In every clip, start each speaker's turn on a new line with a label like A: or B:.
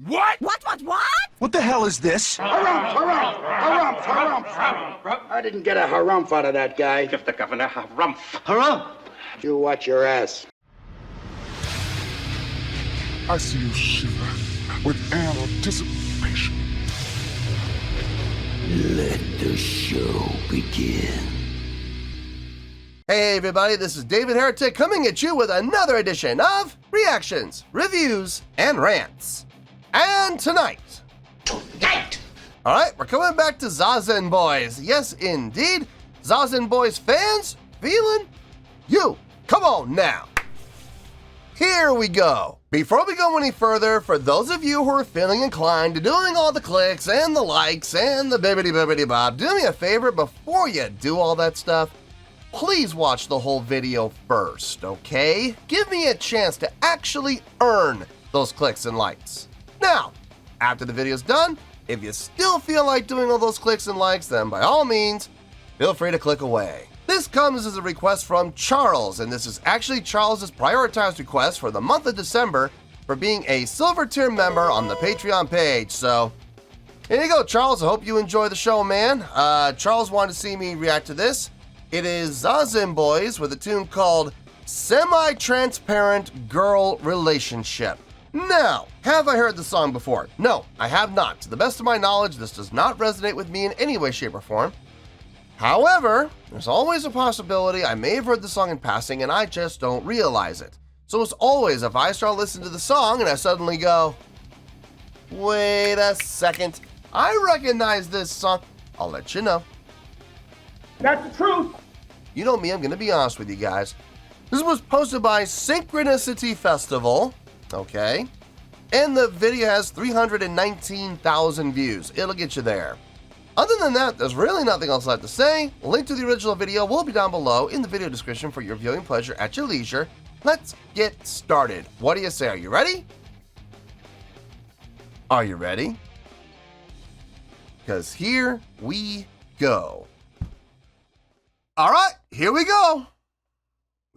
A: What?
B: What?
C: What the hell is this?
D: Harumph. I didn't get a harumph out of that guy.
A: Give the governor harumph.
C: Harumph!
D: You watch your ass.
E: I see you shiver with anticipation.
F: Let the show begin.
G: Hey everybody, this is David Heretic coming at you with another edition of Reactions, Reviews, and Rants. And tonight, alright, we're coming back to Zazen Boys. Yes, indeed, Zazen Boys fans, feeling you. Come on now. Here we go. Before we go any further, for those of you who are feeling inclined to doing all the clicks and the likes and the bibbidi-bibbidi-bob, do me a favor before you do all that stuff. Please watch the whole video first, okay? Give me a chance to actually earn those clicks and likes. Now, after the video's done, if you still feel like doing all those clicks and likes, then by all means, feel free to click away. This comes as a request from Charles, and this is actually Charles's prioritized request for the month of December for being a silver tier member on the Patreon page. So, here you go, Charles. I hope you enjoy the show, man. Charles wanted to see me react to this. It is Zazen Boys with a tune called Semi-Transparent Girl Relationship. Now, have I heard the song before? No, I have not. To the best of my knowledge, this does not resonate with me in any way, shape, or form. However, there's always a possibility I may have heard the song in passing and I just don't realize it. So as always, if I start listening to the song and I suddenly go, wait a second, I recognize this song, I'll let you know.
A: That's the truth.
G: You know me, I'm going to be honest with you guys. This was posted by Synchronicity Festival, okay? And the video has 319,000 views. It'll get you there. Other than that, there's really nothing else I have to say. A link to the original video will be down below in the video description for your viewing pleasure at your leisure. Let's get started. What do you say? Are you ready? Are you ready? Because here we go. All right, here we go.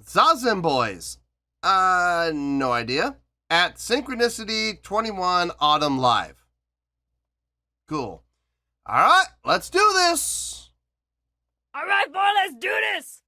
G: Zazen Boys. No idea. At Synchronicity 21 Autumn Live. Cool. All right, let's do this.
B: All right, boy, let's do this.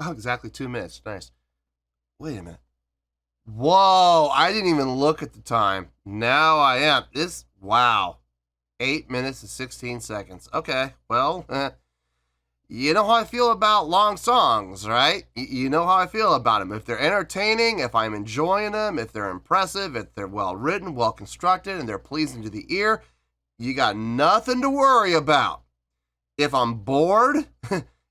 G: Oh, exactly 2 minutes. Nice. Wait a minute. Whoa, I didn't even look at the time. Now I am. Wow. 8 minutes and 16 seconds. Okay, well, you know how I feel about long songs, right? You know how I feel about them. If they're entertaining, if I'm enjoying them, if they're impressive, if they're well written, well constructed, and they're pleasing to the ear, you got nothing to worry about. If I'm bored,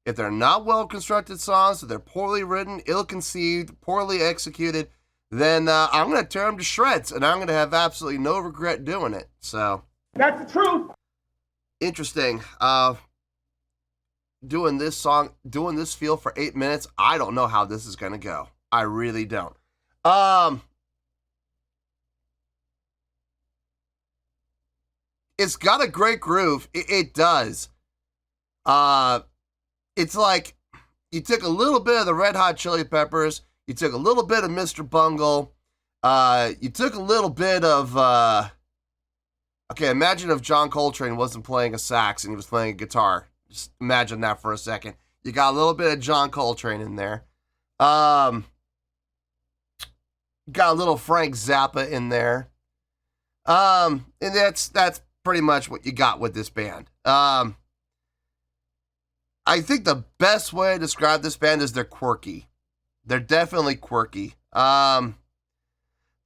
G: if they're not well constructed songs, if they're poorly written, ill conceived, poorly executed, then I'm going to tear them to shreds, and I'm going to have absolutely no regret doing it. So
A: That's the truth.
G: interesting. Doing this feel for 8 minutes, I don't know how this is going to go. I really don't. It's got a great groove. It does. It's like you took a little bit of the Red Hot Chili Peppers, you took a little bit of Mr. Bungle, you took a little bit of, okay, imagine if John Coltrane wasn't playing a sax and he was playing a guitar. Just imagine that for a second. You got a little bit of John Coltrane in there. Got a little Frank Zappa in there. And that's pretty much what you got with this band. I think the best way to describe this band is they're quirky. They're definitely quirky. The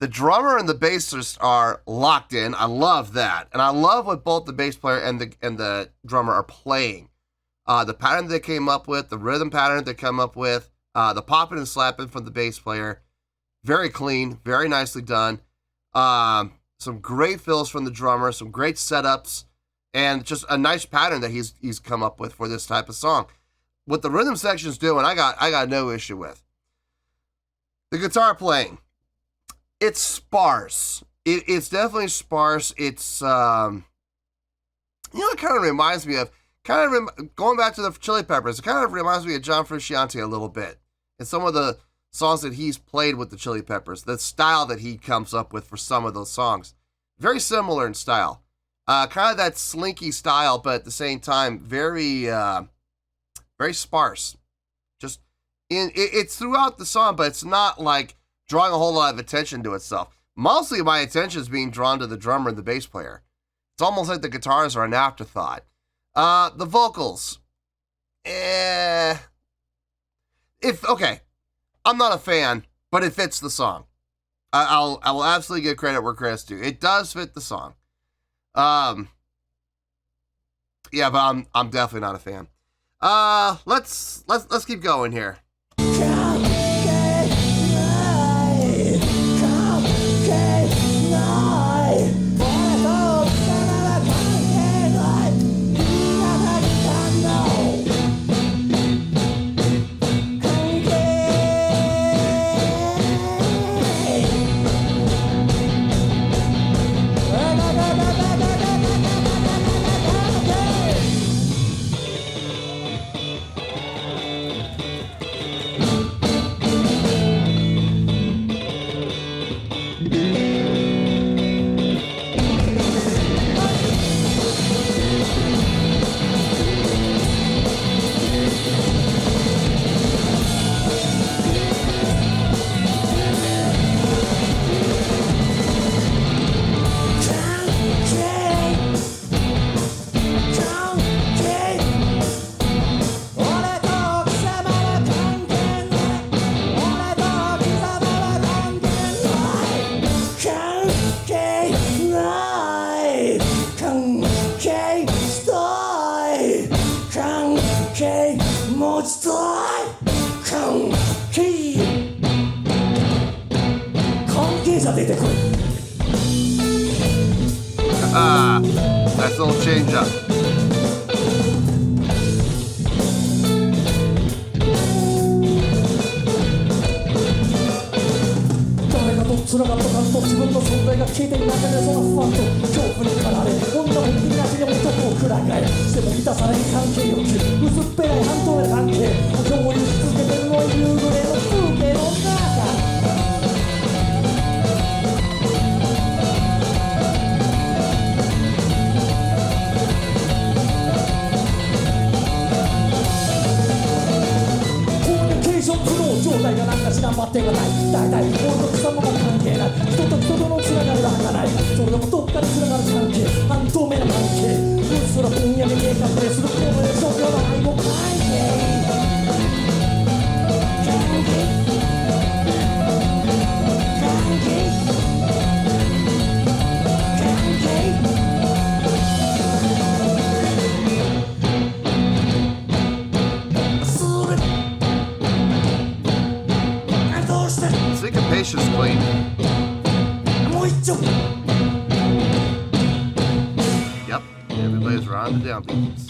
G: drummer and the bassist are locked in. I love that. And I love what both the bass player and the drummer are playing. The pattern they came up with, the rhythm pattern they come up with, the popping and slapping from the bass player. Very clean, very nicely done. Some great fills from the drummer, some great setups, and just a nice pattern that he's come up with for this type of song. What the rhythm section's doing, I got no issue with. The guitar playing, it's sparse. It's definitely sparse. It's it kind of reminds me of going back to the Chili Peppers. It kind of reminds me of John Frusciante a little bit, and some of the songs that he's played with the Chili Peppers, the style that he comes up with for some of those songs. Very similar in style. Kind of that slinky style, but at the same time, very sparse. Just it's throughout the song, but it's not like drawing a whole lot of attention to itself. Mostly my attention is being drawn to the drummer and the bass player. It's almost like the guitars are an afterthought. The vocals. I'm not a fan, but it fits the song. I will absolutely give credit where credit's due. It does fit the song. Yeah, but I'm definitely not a fan. Let's keep going here. Nice little change up.
C: Thank you.
G: clean. Yep, everybody's right on the downbeats.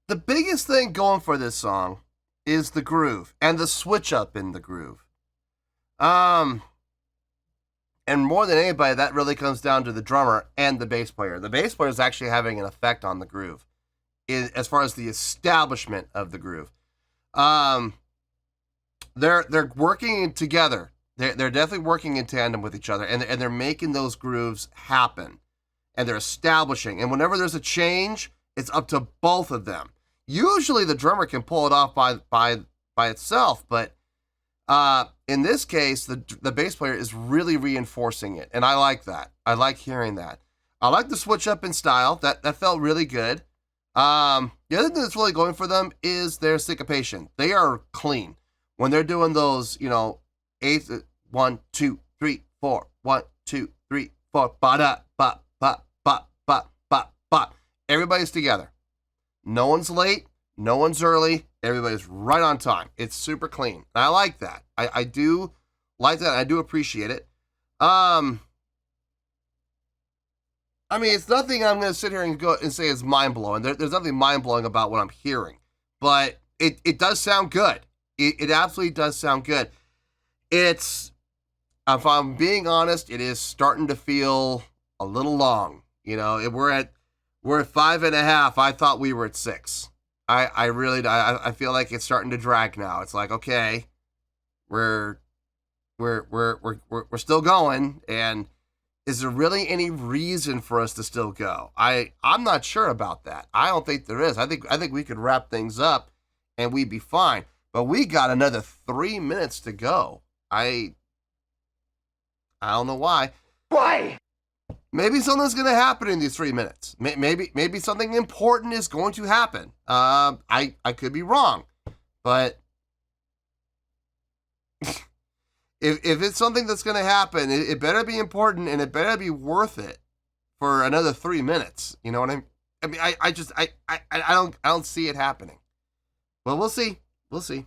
G: The biggest thing going for this song is the groove and the switch up in the groove. And more than anybody, that really comes down to the drummer and the bass player. The bass player is actually having an effect on the groove as far as the establishment of the groove. They're working together. They're definitely working in tandem with each other, and they're making those grooves happen, and they're establishing. And whenever there's a change, it's up to both of them. Usually the drummer can pull it off by itself, but in this case, the bass player is really reinforcing it, and I like that. I like hearing that. I like the switch up in style. That felt really good. The other thing that's really going for them is their syncopation. They are clean when they're doing those, eighth, 1, 2, 3, 4, 1, 2, 3, 4, ba da ba ba ba ba ba ba. Everybody's together. No one's late. No one's early. Everybody's right on time. It's super clean. And I like that. I do like that. I do appreciate it. It's nothing I'm going to sit here and go and say is mind-blowing. There's nothing mind-blowing about what I'm hearing. But it does sound good. It absolutely does sound good. If I'm being honest, it is starting to feel a little long. We're at 5.5. I thought we were at 6. I feel like it's starting to drag now. It's like, okay, we're still going, and is there really any reason for us to still go? I'm not sure about that. I don't think there is. I think we could wrap things up and we'd be fine. But we got another 3 minutes to go. I don't know why.
A: Why?
G: Maybe something's going to happen in these 3 minutes. Maybe something important is going to happen. I could be wrong, but if it's something that's going to happen, it better be important and it better be worth it for another 3 minutes. You know what I mean? I don't see it happening. Well, we'll see. We'll see.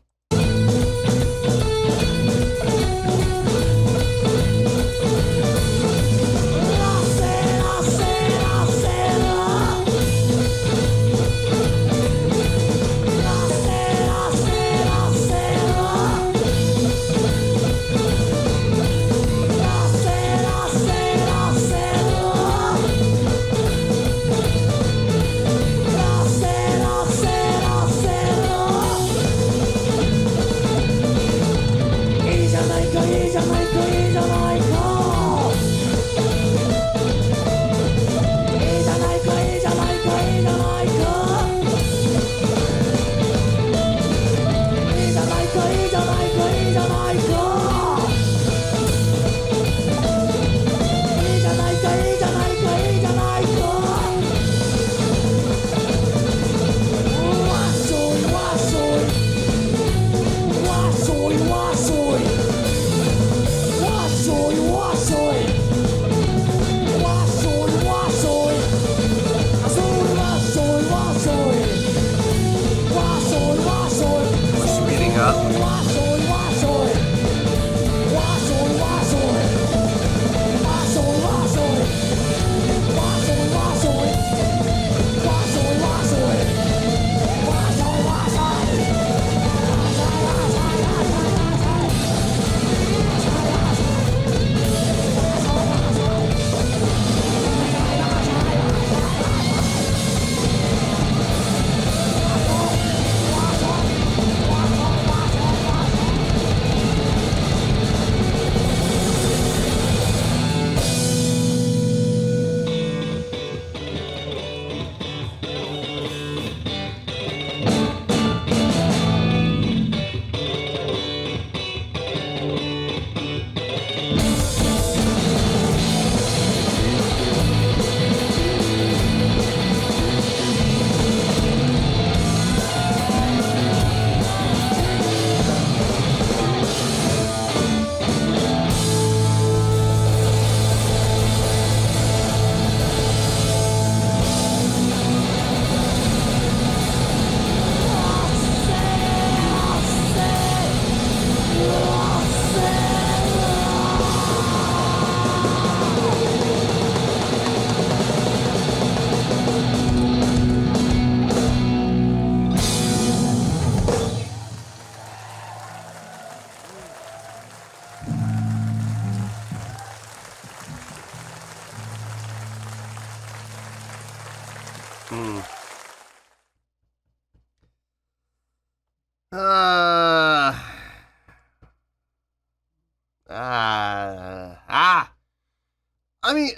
G: I mean,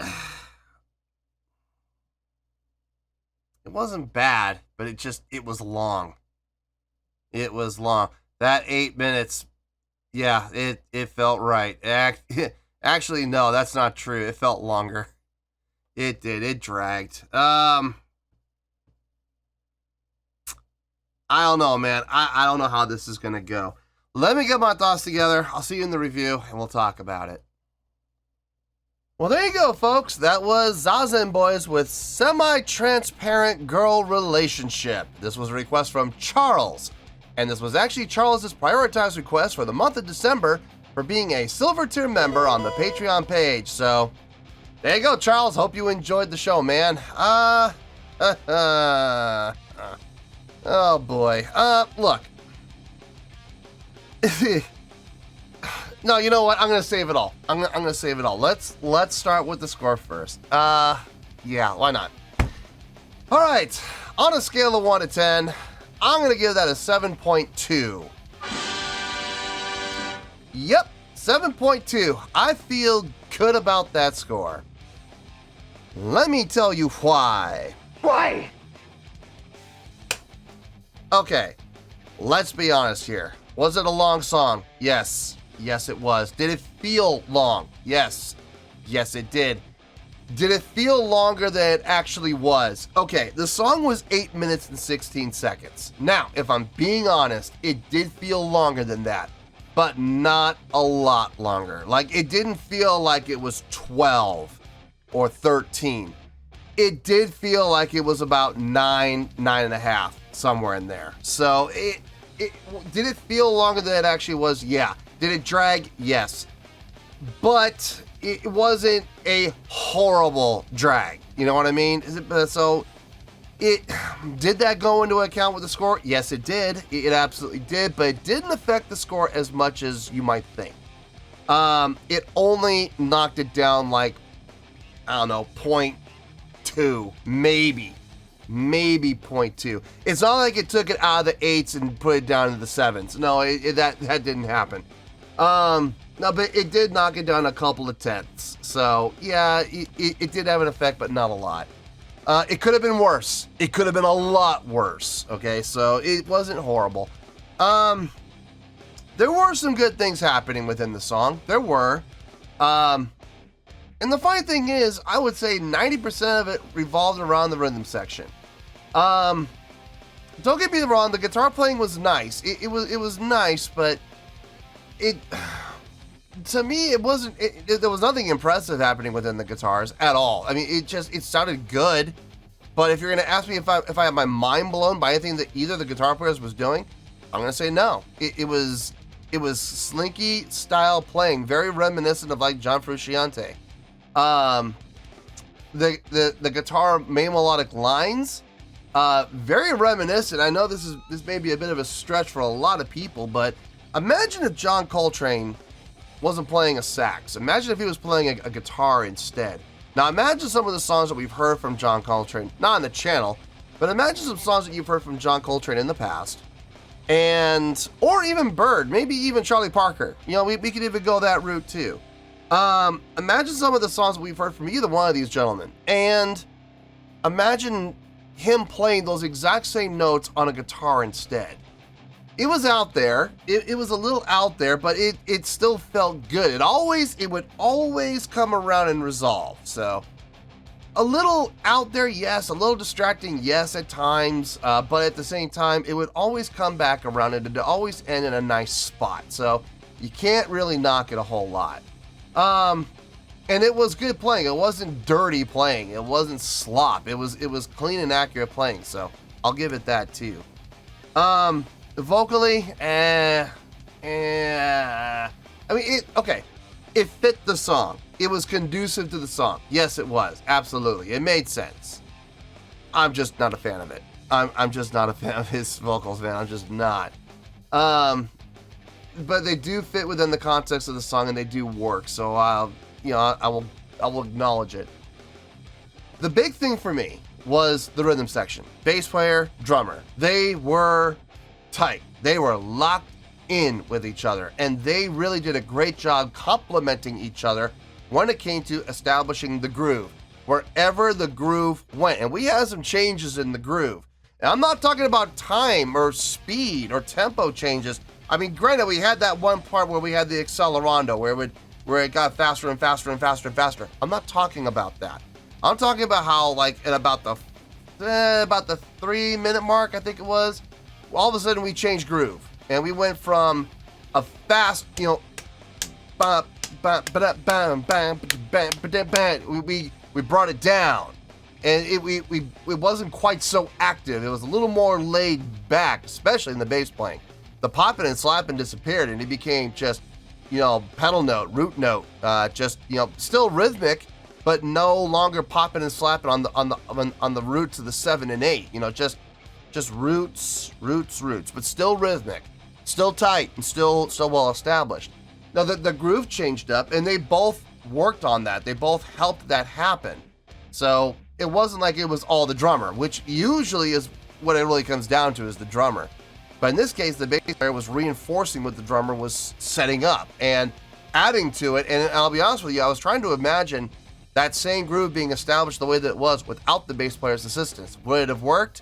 G: it wasn't bad, but it was long. It was long. That 8 minutes, yeah, it felt right. Actually, no, that's not true. It felt longer. It did. It dragged. I don't know, man. I don't know how this is going to go. Let me get my thoughts together. I'll see you in the review, and we'll talk about it. Well, there you go, folks. That was Zazen Boys with Semi-Transparent Girl Relationship. This was a request from Charles. And this was actually Charles's prioritized request for the month of December for being a Silver Tier member on the Patreon page. So, there you go, Charles. Hope you enjoyed the show, man. Oh, boy. Look. No, you know what? I'm gonna save it all. I'm gonna save it all. Let's start with the score first. Yeah, why not? All right, on a scale of 1 to 10, I'm gonna give that a 7.2. Yep, 7.2. I feel good about that score. Let me tell you why.
A: Why?
G: Okay, let's be honest here. Was it a long song? Yes. Yes, it was. Did it feel long? Yes. Yes, it did. Did it feel longer than it actually was? Okay, the song was 8 minutes and 16 seconds. Now, if I'm being honest, it did feel longer than that, but not a lot longer. Like, it didn't feel like it was 12 or 13. It did feel like it was about 9.5, somewhere in there. So, did it feel longer than it actually was? Yeah. Did it drag? Yes. But it wasn't a horrible drag. You know what I mean? Did that go into account with the score? Yes, it did. It absolutely did, but it didn't affect the score as much as you might think. It only knocked it down like, I don't know, 0.2, maybe 0.2. It's not like it took it out of the 8s and put it down into the 7s. No, that didn't happen. No, but it did knock it down a couple of tenths. So, yeah, it did have an effect, but not a lot. It could have been worse. It could have been a lot worse, okay? So, it wasn't horrible. There were some good things happening within the song. There were. And the funny thing is, I would say 90% of it revolved around the rhythm section. Don't get me wrong, the guitar playing was nice. It was nice, but to me, it wasn't. There was nothing impressive happening within the guitars at all. I mean, it sounded good, but if you're gonna ask me if I have my mind blown by anything that either the guitar players was doing, I'm gonna say no. It was slinky style playing, very reminiscent of like John Frusciante. The guitar main melodic lines, very reminiscent. I know this may be a bit of a stretch for a lot of people, but imagine if John Coltrane wasn't playing a sax. Imagine if he was playing a guitar instead. Now imagine some of the songs that we've heard from John Coltrane, not on the channel, but imagine some songs that you've heard from John Coltrane in the past, or even Bird, maybe even Charlie Parker. You know, we could even go that route too. Imagine some of the songs that we've heard from either one of these gentlemen, and imagine him playing those exact same notes on a guitar instead. It was out there. It was a little out there, but it still felt good. It would always come around and resolve. So a little out there, yes. A little distracting, yes, at times. But at the same time, it would always come back around and it'd always end in a nice spot. So you can't really knock it a whole lot. And it was good playing. It wasn't dirty playing. It wasn't slop. It was clean and accurate playing. So I'll give it that too. Vocally, I mean, it fit the song. It was conducive to the song. Yes, it was. Absolutely. It made sense. I'm just not a fan of it. I'm just not a fan of his vocals, man. I'm just not. But they do fit within the context of the song and they do work. So I will acknowledge it. The big thing for me was the rhythm section. Bass player, drummer. They were tight. They were locked in with each other, and they really did a great job complementing each other when it came to establishing the groove, wherever the groove went. And we had some changes in the groove. And I'm not talking about time or speed or tempo changes. I mean, granted, we had that one part where we had the accelerando, where it got faster and faster and faster and faster. I'm not talking about that. I'm talking about how, like, at about the 3-minute mark, I think it was, all of a sudden we changed groove. And we went from a fast, we brought it down. And it wasn't quite so active. It was a little more laid back, especially in the bass playing. The popping and slapping disappeared, and it became just, pedal note, root note, still rhythmic, but no longer popping and slapping on the roots of the 7 and 8. Just roots, but still rhythmic, still tight, and still well established. Now the groove changed up, and they both worked on that. They both helped that happen. So it wasn't like it was all the drummer, which usually is what it really comes down to, is the drummer. But in this case, the bass player was reinforcing what the drummer was setting up and adding to it. And I'll be honest with you, I was trying to imagine that same groove being established the way that it was without the bass player's assistance. Would it have worked?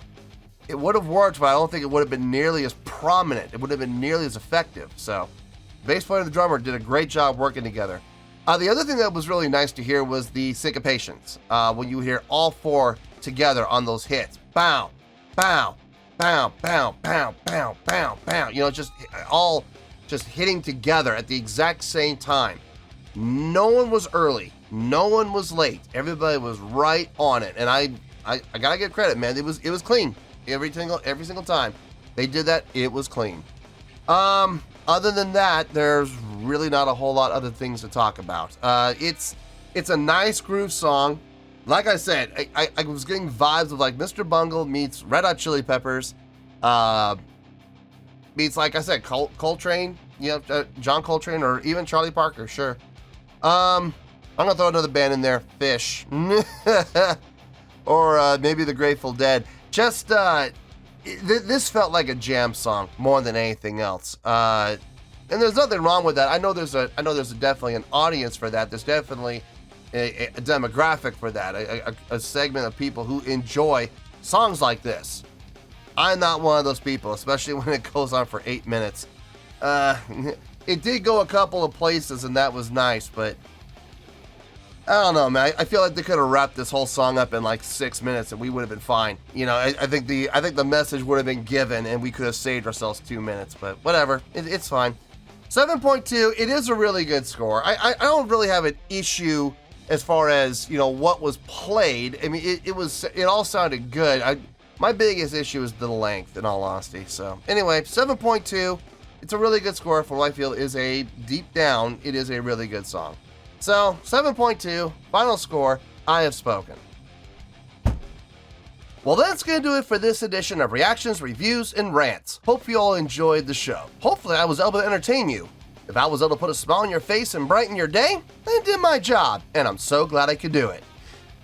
G: It would have worked, but I don't think it would have been nearly as prominent. It would have been nearly as effective. So the bass player and the drummer did a great job working together. The other thing that was really nice to hear was the syncopations. When you hear all four together on those hits. Bow, bow, bow, bow, bow, bow, bow, bow. Just all just hitting together at the exact same time. No one was early. No one was late. Everybody was right on it. And I gotta give credit, man. It was clean. Every single time they did that, it was clean. Other than that, there's really not a whole lot other things to talk about. It's a nice groove song. Like I said, I was getting vibes of like Mr. Bungle meets Red Hot Chili Peppers, meets, like I said, Coltrane, John Coltrane, or even Charlie Parker, sure. I'm gonna throw another band in there, Fish, or maybe the Grateful Dead. Just this felt like a jam song more than anything else. And there's nothing wrong with that. I know there's definitely an audience for that. There's definitely a demographic for that, a segment of people who enjoy songs like this. I'm not one of those people, especially when it goes on for 8 minutes. It did go a couple of places, and that was nice, but I don't know, man. I feel like they could have wrapped this whole song up in like 6 minutes, and we would have been fine. I think the message would have been given, and we could have saved ourselves 2 minutes. But whatever, it's fine. 7.2. It is a really good score. I don't really have an issue as far as what was played. I mean, it all sounded good. My biggest issue is the length, in all honesty. So anyway, 7.2. It's a really good score for what I feel is deep down, it is a really good song. So, 7.2, final score, I have spoken. Well, that's going to do it for this edition of Reactions, Reviews, and Rants. Hope you all enjoyed the show. Hopefully I was able to entertain you. If I was able to put a smile on your face and brighten your day, I did my job, and I'm so glad I could do it.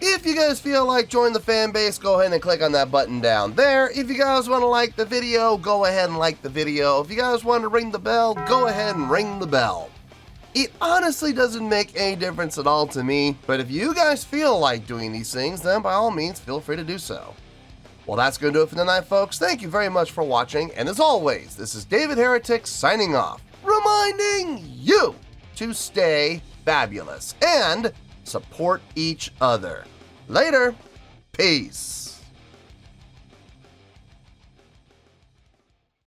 G: If you guys feel like joining the fan base, go ahead and click on that button down there. If you guys want to like the video, go ahead and like the video. If you guys want to ring the bell, go ahead and ring the bell. It honestly doesn't make any difference at all to me, but if you guys feel like doing these things, then by all means, feel free to do so. Well, that's going to do it for tonight, folks. Thank you very much for watching, and as always, this is David Heretic signing off, reminding you to stay fabulous and support each other. Later. Peace.